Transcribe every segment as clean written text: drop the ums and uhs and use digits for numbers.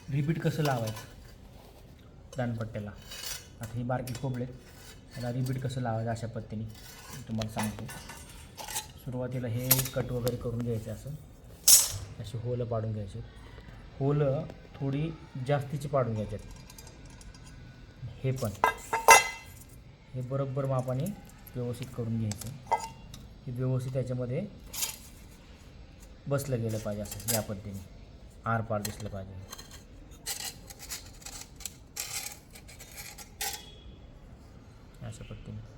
Repeat कसं लावायचं दानपट्ट्याला. आता ही बारकी खोबळे त्याला रिपीट कसं लावायचं अशा पद्धतीने तुम्हाला सांगतो. सुरुवातीला हे कट वगैरे करून घ्यायचं, असं अशी होलं पाडून घ्यायची. होलं थोडी जास्तीची पाडून घ्यायच्यात. हे बरोबर मापाने व्यवस्थित करून घ्यायचं. हे व्यवस्थित त्याच्यामध्ये बसलं गेलं पाहिजे, असं या पद्धतीने आरपार दिसलं पाहिजे. अशा पद्धतीने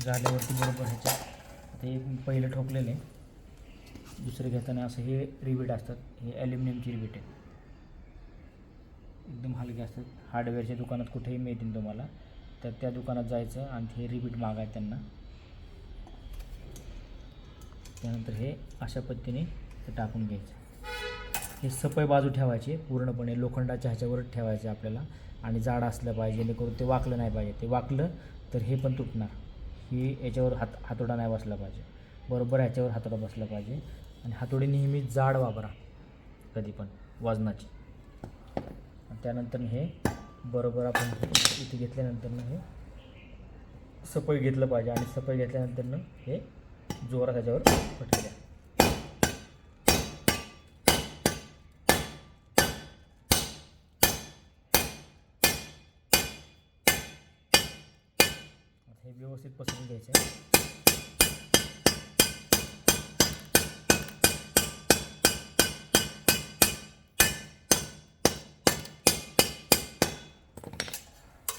झाल्यावरती बरोबर ह्याच्यात ते पहिलं ठोकलेले दुसरे घेताना असं हे रिबीट असतात. हे ॲल्युमिनियमची रिबीट आहे, एकदम हलके असतात. हार्डवेअरच्या दुकानात कुठेही मिळतील तुम्हाला, तर त्या दुकानात जायचं आणि हे रिबीट मागायचं त्यांना. त्यानंतर हे अशा पद्धतीने ते टाकून घ्यायचं. हे सपय बाजू ठेवायची, पूर्णपणे लोखंडाच्या ह्याच्यावरच ठेवायचे आपल्याला. आणि जाड असलं पाहिजे, जेणेकरून ते वाकलं नाही पाहिजे. ते वाकलं तर हे पण तुटणार. ही याच्यावर हातोडा नाही बसला पाहिजे, बरोबर ह्याच्यावर हातोडा बसला पाहिजे. आणि हातोडी नेहमी जाड वापरा कधी पण वजनाची. त्यानंतर हे बरोबर आपण इथे घेतल्यानंतर हे सपय घेतलं पाहिजे. आणि सपय घेतल्यानंतर हे जोरात त्याच्यावर फटके द्या. हे व्यवस्थित पसरून घ्यायचं.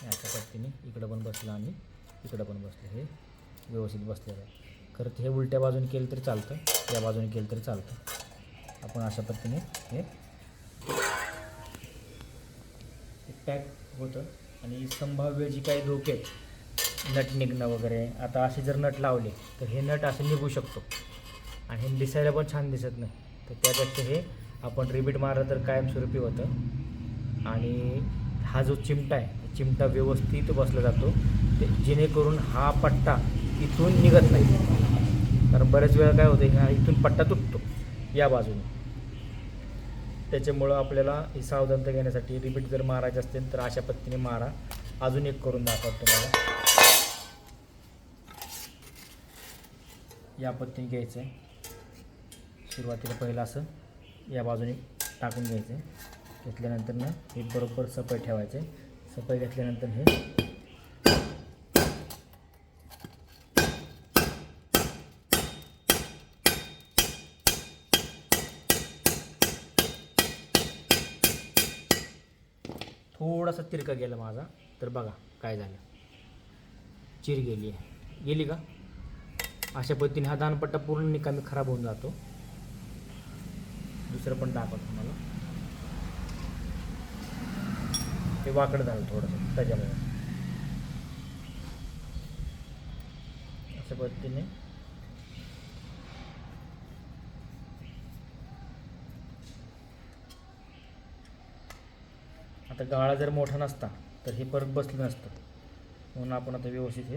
अशा पद्धतीने इकडं पण बसलं आणि इकडं पण बसलं, हे व्यवस्थित बसलेलं आहे. खरं तर हे उलट्या बाजूने केलं तरी चालतं, या बाजूने केलं तरी चालतं. आपण अशा पद्धतीने हे पॅक होतं. आणि संभाव्य जी काही धोके आहेत, नट निघणं वगैरे, आता असे जर नट लावले तर हे नट असे निघू शकतो आणि हे दिसायला पण छान दिसत नाही. तर त्यापेक्षा हे आपण रिबीट मारलं तर कायमस्वरूपी होतं. आणि हा जो चिमटा आहे, चिमटा व्यवस्थित बसला जातो, जेणेकरून हा पट्टा इथून निघत नाही. कारण बऱ्याच वेळा काय होतं, हा इथून पट्टा तुटतो या बाजूने. त्याच्यामुळं आपल्याला ही सावधानता घेण्यासाठी रिपीट जर मारायचे असतील तर अशा पद्धतीने मारा. अजून एक करून दाखवतो तुम्हाला. या पद्धतीने घ्यायचं आहे. सुरुवातीला पहिलं असं या बाजूने टाकून घ्यायचं आहे. घेतल्यानंतर हे बरोबर सपय ठेवायचं आहे. सपय घेतल्यानंतर हे थोडासा तिरका गेला माझा, तर बघा काय झालं, चिर गेली आहे. गेली का? अशा पद्धतीने हा दानपट्टा पूर्ण निकामी खराब होऊन जातो. दुसरं पण दाखवतो तुम्हाला. ते वाकडं झालं थोडंसं त्याच्यामुळे. अशा पद्धतीने आता गाळा जर मोठा नसता तर हे परत बसलं नसतं, म्हणून आपण आता व्यवस्थित हे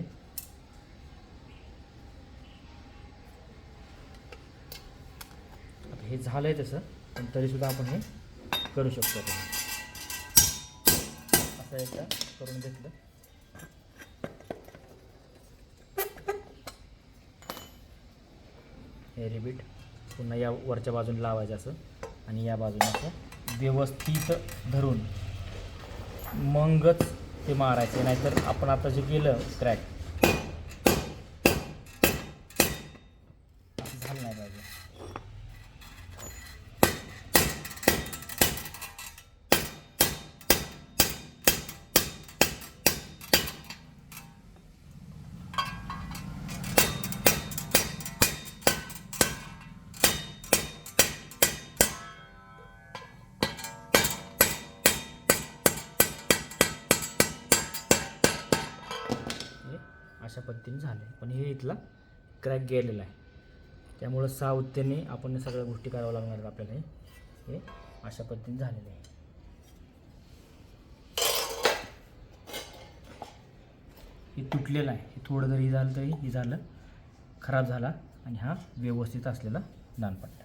आता हे झालंय तसं, पण तरीसुद्धा आपण हे करू शकतो. असं एकदा करून घेतलं. हे रिबीट पुन्हा या वरच्या बाजूने लावायचं असं, आणि या बाजूने असं व्यवस्थित धरून मगच ते मारायचे. नाहीतर आपण आता जे केलं क्रॅक असं झालं नाही पाहिजे. अशा पद्धतीने झालं. पण हे इथला क्रॅक गेलेला आहे, त्यामुळं सावधतेने आपण सगळ्या गोष्टी कराव्या लागणार आहेत आपल्याला. हे अशा पद्धतीने झालेलं आहे. हे तुटलेलं आहे. हे थोडं जरी झालं तरी हे झालं, खराब झाला. आणि हा व्यवस्थित असलेला दानपट्टा.